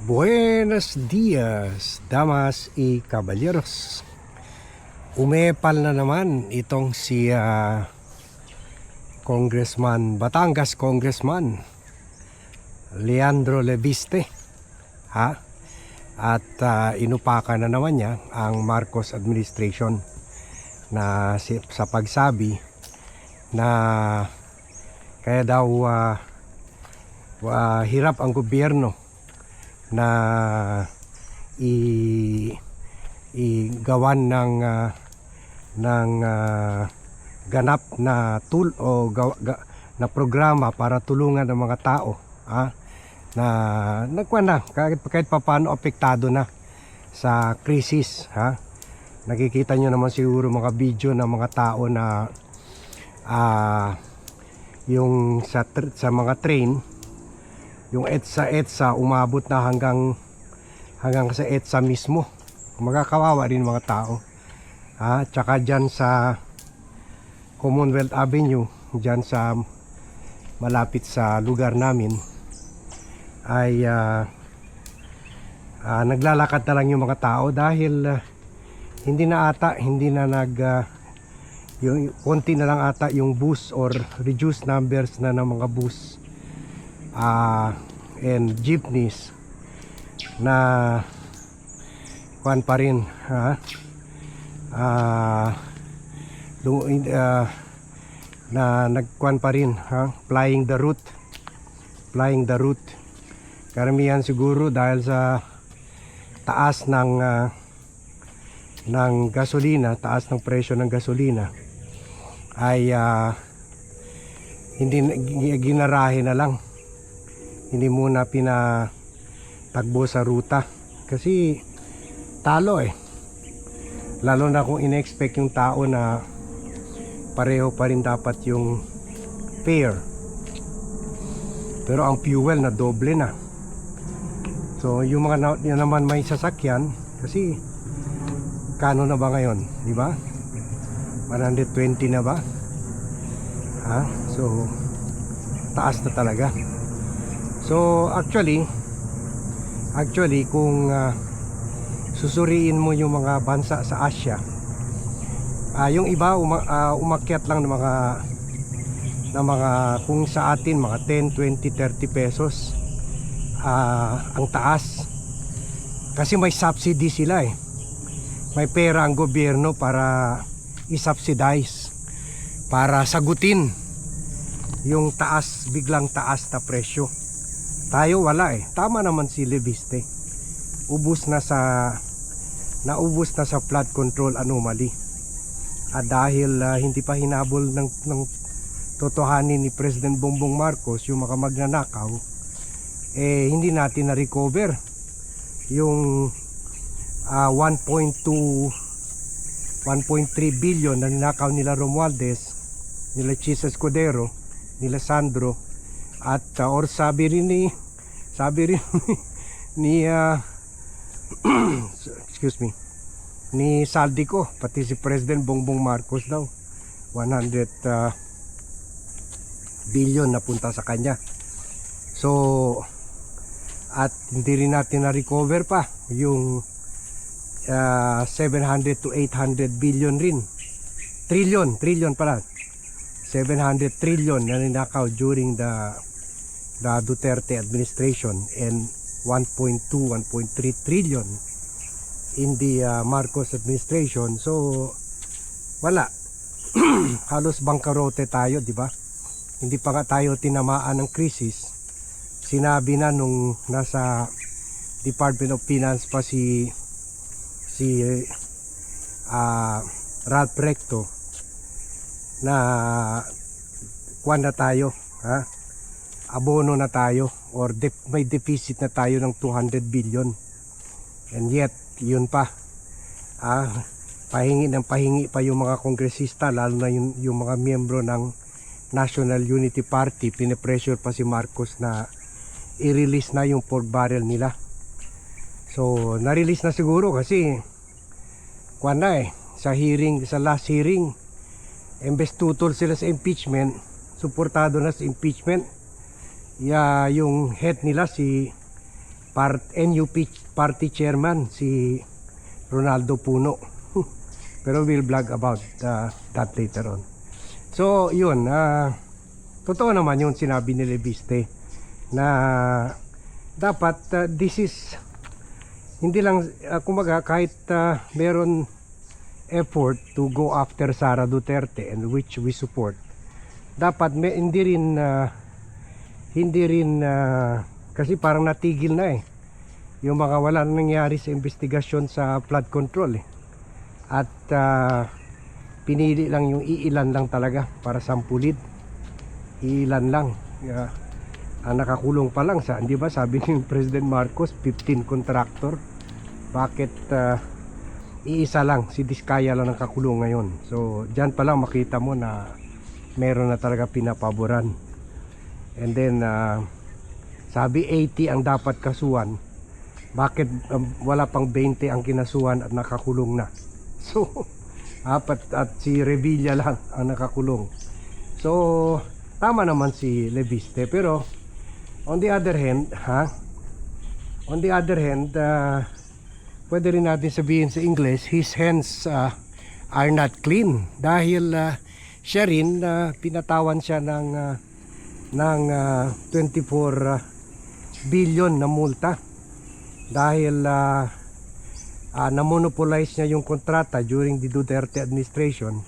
Buenos dias, damas y caballeros. Umepal na naman itong si Congressman, Batangas Congressman Leandro Leviste, ha? At inupakan na naman niya ang Marcos administration na sa pagsabi na kaya daw hirap ang gobyerno na igawan ng ganap na na programa para tulungan ang mga tao, na kahit papaano apektado na sa krisis, nakikita nyo naman siguro mga video ng mga tao na yung sa mga train, yung EDSA umabot na hanggang sa EDSA mismo. Magkakawawa rin mga tao. Tsaka dyan sa Commonwealth Avenue, dyan sa malapit sa lugar namin, ay naglalakad na lang yung mga tao dahil hindi na yung konti na lang ata yung bus or reduced numbers na ng mga bus and jeepneys na kuan pa rin, na nagkuan pa rin, flying the route. Karamihan siguro dahil sa taas ng gasolina, taas ng presyo ng gasolina, ay hindi ginarahe na lang, hindi muna pinatagbo sa ruta kasi talo lalo na kung in-expect yung tao na pareho pa rin dapat yung fare, pero ang fuel na doble na. So yung mga yun naman may sasakyan, kasi kano na ba ngayon, di ba? 120 na ba? So taas na talaga. So actually kung susuriin mo yung mga bansa sa Asia, yung iba umakyat lang ng mga kung sa atin mga 10, 20, 30 pesos ang taas, kasi may subsidy sila may pera ang gobyerno para i-subsidize, para sagutin yung biglang taas na presyo. Tayo wala Tama naman si Leviste, naubos na sa flood control anomaly. Dahil hindi pa hinabol ng totohanin ni President Bongbong Marcos yung mga magnanakaw, hindi natin na-recover yung 1.3 billion na ninakaw nila Romualdez, nila Chis Escudero, nila Sandro, at or sabi rin ni excuse me, ni Saldico, pati si President Bongbong Marcos daw 100 billion napunta sa kanya. So at hindi rin natin na-recover pa yung 700 to 800 billion rin, trillion pala, 700 trillion na ninakaw during the Duterte administration, and 1.2, 1.3 trillion in the Marcos administration. So wala halos bangkarote tayo, di ba? Hindi pa nga tayo tinamaan ng krisis. Sinabi na nung nasa Department of Finance pa si Ralph Recto na kuwan na tayo, abono na tayo, or may deficit na tayo ng 200 billion, and yet yun pa, pahingi pa yung mga kongresista, lalo na yung mga miyembro ng National Unity Party. Pinipressure pa si Marcos na i-release na yung pork barrel nila. So na-release na siguro kasi kuwan na sa last hearing, imbes tutol sila sa impeachment, suportado na sa impeachment, yung head nila si NUP party chairman si Ronaldo Puno. Pero we'll vlog about that later on. So yun, totoo naman yun sinabi ni Leviste na dapat this is hindi lang kumbaga kahit meron effort to go after Sara Duterte, and which we support, dapat hindi rin kasi parang natigil na yung mga wala nang nangyari sa investigasyon sa flood control at pinili lang yung iilan lang talaga para sampulid, iilan lang. Ang nakakulong pa lang sa, di ba sabi ni President Marcos 15 contractor, bakit iisa lang, si Diskaya lang nakakulong ngayon. So dyan pa lang makita mo na meron na talaga pinapaboran. And then sabi 80 ang dapat kasuhan, bakit wala pang 20 ang kinasuhan at nakakulong na? So apat at si Revilla lang ang nakakulong. So tama naman si Leviste, pero on the other hand pwede rin natin sabihin sa English, his hands are not clean, dahil siya rin pinatawan siya ng 24 billion na multa dahil na-monopolize niya yung kontrata during the Duterte administration.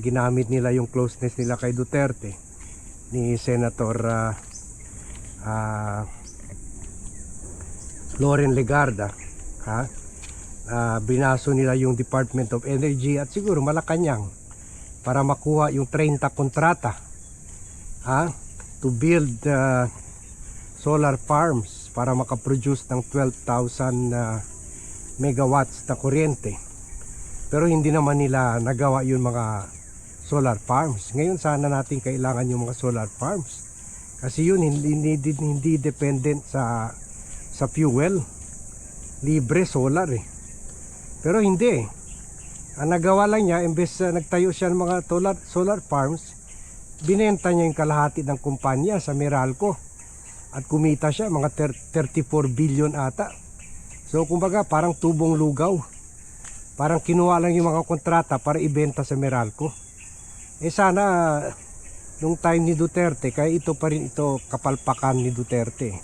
Ginamit nila yung closeness nila kay Duterte ni Senator Loren Legarda. Binaso nila yung Department of Energy at siguro Malacanang para makuha yung 30 kontrata to build solar farms para makaproduce ng 12,000 megawatts na kuryente. Pero hindi naman nila nagawa yung mga solar farms. Ngayon sana natin kailangan yung mga solar farms kasi yun hindi dependent sa fuel, libre solar pero hindi ang nagawa lang niya, imbes nagtayo siya ng mga solar farms, binenta niya yung kalahati ng kumpanya sa Meralco at kumita siya mga 34 billion ata. So kumbaga parang tubong lugaw, parang kinuha lang yung mga kontrata para ibenta sa Meralco. Sana nung time ni Duterte, kaya ito pa rin ito kapalpakan ni Duterte,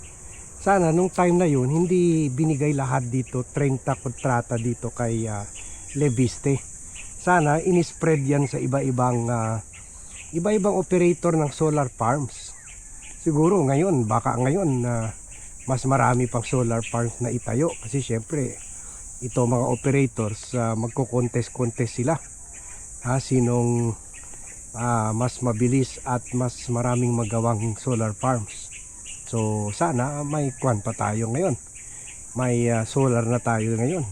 sana nung time na yun hindi binigay lahat dito 30 kontrata dito kay Leviste. Sana inispread yan sa iba-ibang operator ng solar farms. Siguro ngayon, baka ngayon mas marami pang solar farms na itayo kasi syempre ito mga operators magko-contest sila sinong mas mabilis at mas maraming magawang solar farms. So sana may kwan pa tayo ngayon, may solar na tayo ngayon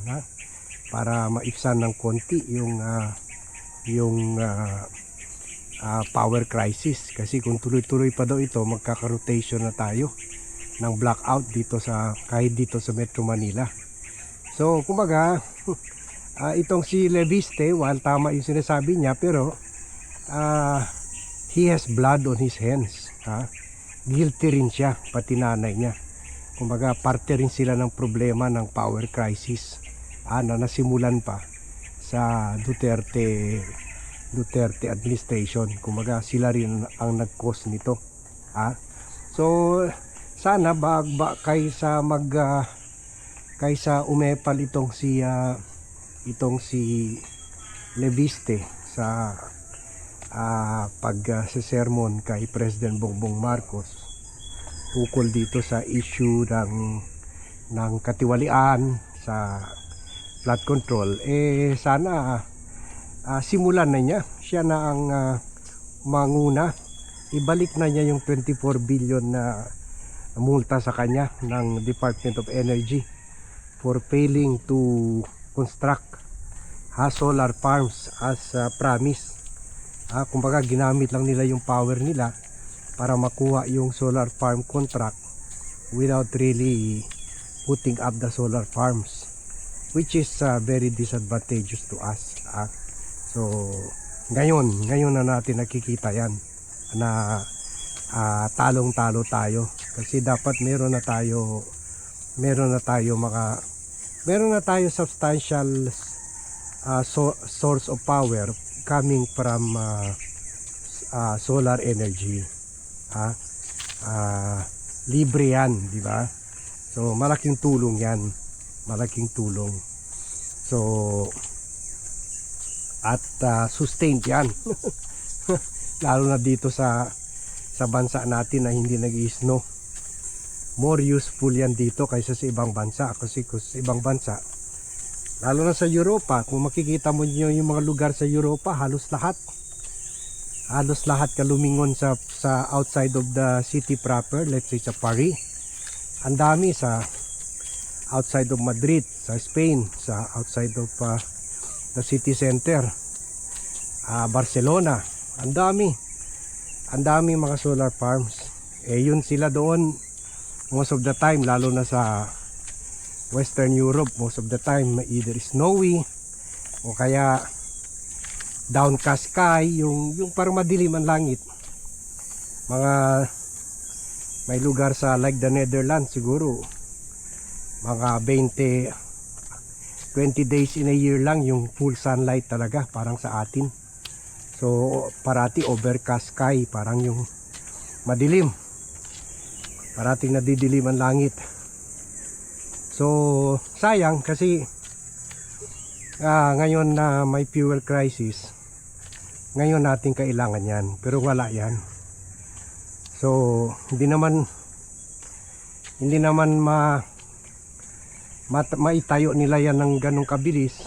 para maibsan ng konti yung power crisis, kasi kung tuloy-tuloy pa daw ito magkaka-rotation na tayo ng blackout dito kahit dito sa Metro Manila. So kumbaga itong si Leviste, while tama yung sinasabi niya, pero he has blood on his hands. Guilty rin siya, pati nanay niya. Kumbaga parte rin sila ng problema ng power crisis na nasimulan pa sa Duterte administration. Kumbaga sila rin ang nag-cause nito. So sana kaysa umepal itong si Leviste sa pag-sermon kay President Bongbong Marcos ukol dito sa issue ng katiwalian sa flood control, sana simulan na niya, siya na ang manguna, ibalik na niya yung 24 billion na multa sa kanya ng Department of Energy for failing to construct solar farms as promised. Kumbaga ginamit lang nila yung power nila para makuha yung solar farm contract without really putting up the solar farms, which is very disadvantageous to us. So ngayon na natin nakikita yan na talong-talo tayo, kasi dapat meron na tayo meron na tayo substantial source of power coming from solar energy. Libre yan, di ba? So malaking tulong yan, malaking tulong. So at sustained yan. Lalo na dito sa bansa natin na hindi nag-i-snow. More useful yan dito kaysa sa ibang bansa, kasi sa ibang bansa, lalo na sa Europa, kung makikita mo nyo yung mga lugar sa Europa, halos lahat kalumingon sa outside of the city proper. Let's say sa Paris, ang dami. Sa outside of Madrid, sa Spain, sa outside of the city center, Barcelona, ang dami mga solar farms. Yun sila doon most of the time, lalo na sa Western Europe, most of the time either snowy o kaya downcast sky, yung parang madilim ang langit. May lugar sa like the Netherlands, siguro mga 20 days in a year lang yung full sunlight talaga, parang sa atin. So parati overcast sky, parang yung madilim, parating nadidilim ang langit. So sayang kasi ngayon na may fuel crisis, ngayon natin kailangan yan, pero wala yan. So hindi naman maitayo nila yan ng ganong kabilis.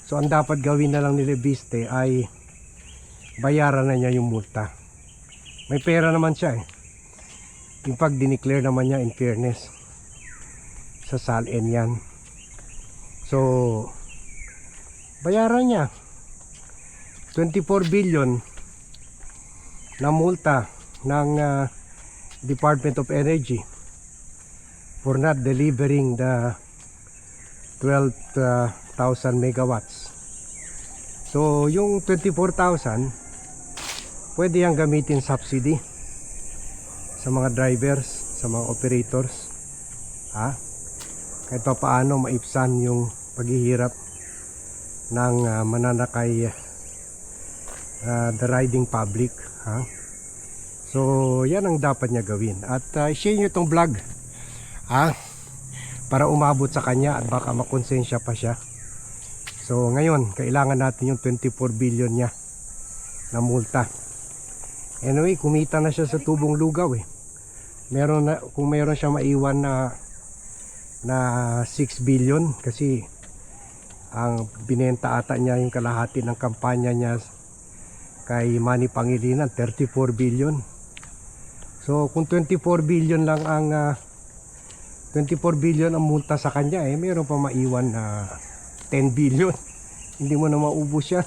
So ang dapat gawin na lang nila Biste ay bayaran na niya yung multa. May pera naman siya in fact dineclare naman niya, in fairness, sa SALN yan. So bayaran niya 24 billion na multa ng Department of Energy for not delivering the 12,000 megawatts. So yung 24,000 pwede yang gamitin subsidy sa mga drivers, sa mga operators, kahit pa paano maipsan yung paghihirap ng mananakay, the riding public. So yan ang dapat niya gawin, at share nyo itong vlog para umabot sa kanya at baka makonsensya pa siya. So ngayon kailangan natin yung 24 billion niya na multa. Anyway, kumita na siya sa tubong lugaw kung meron siya maiwan na 6 billion, kasi ang binenta ata niya yung kalahati ng kampanya niya kay Manny Pangilinan, 34 billion. So kung 24 billion lang ang 24 billion ang multa sa kanya, meron pa maiwan na 10 billion. Hindi mo na maubos yan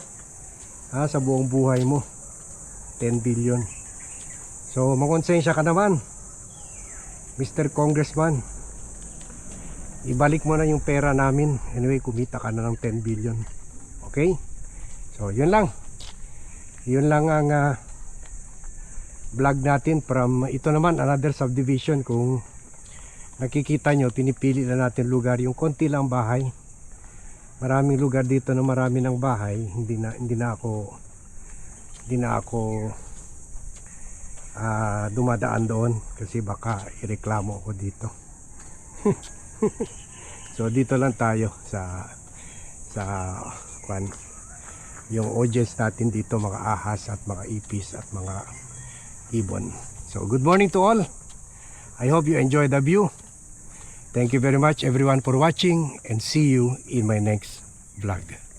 sa buong buhay mo, 10 billion. So makonsensya ka naman, Mr. Congressman. Ibalik mo na yung pera namin. Anyway, kumita ka na ng 10 billion. Okay? So yun lang ang vlog natin from ito naman, another subdivision. Kung nakikita nyo, pinipili na natin lugar, yung konti lang bahay. Maraming lugar dito na marami ng bahay, hindi na ako dumadaan doon kasi baka ireklamo ako dito. So dito lang tayo sa yung audience natin dito, mga ahas at mga ipis at mga ibon. So good morning to all. I hope you enjoy the view. Thank you very much everyone for watching, and see you in my next vlog.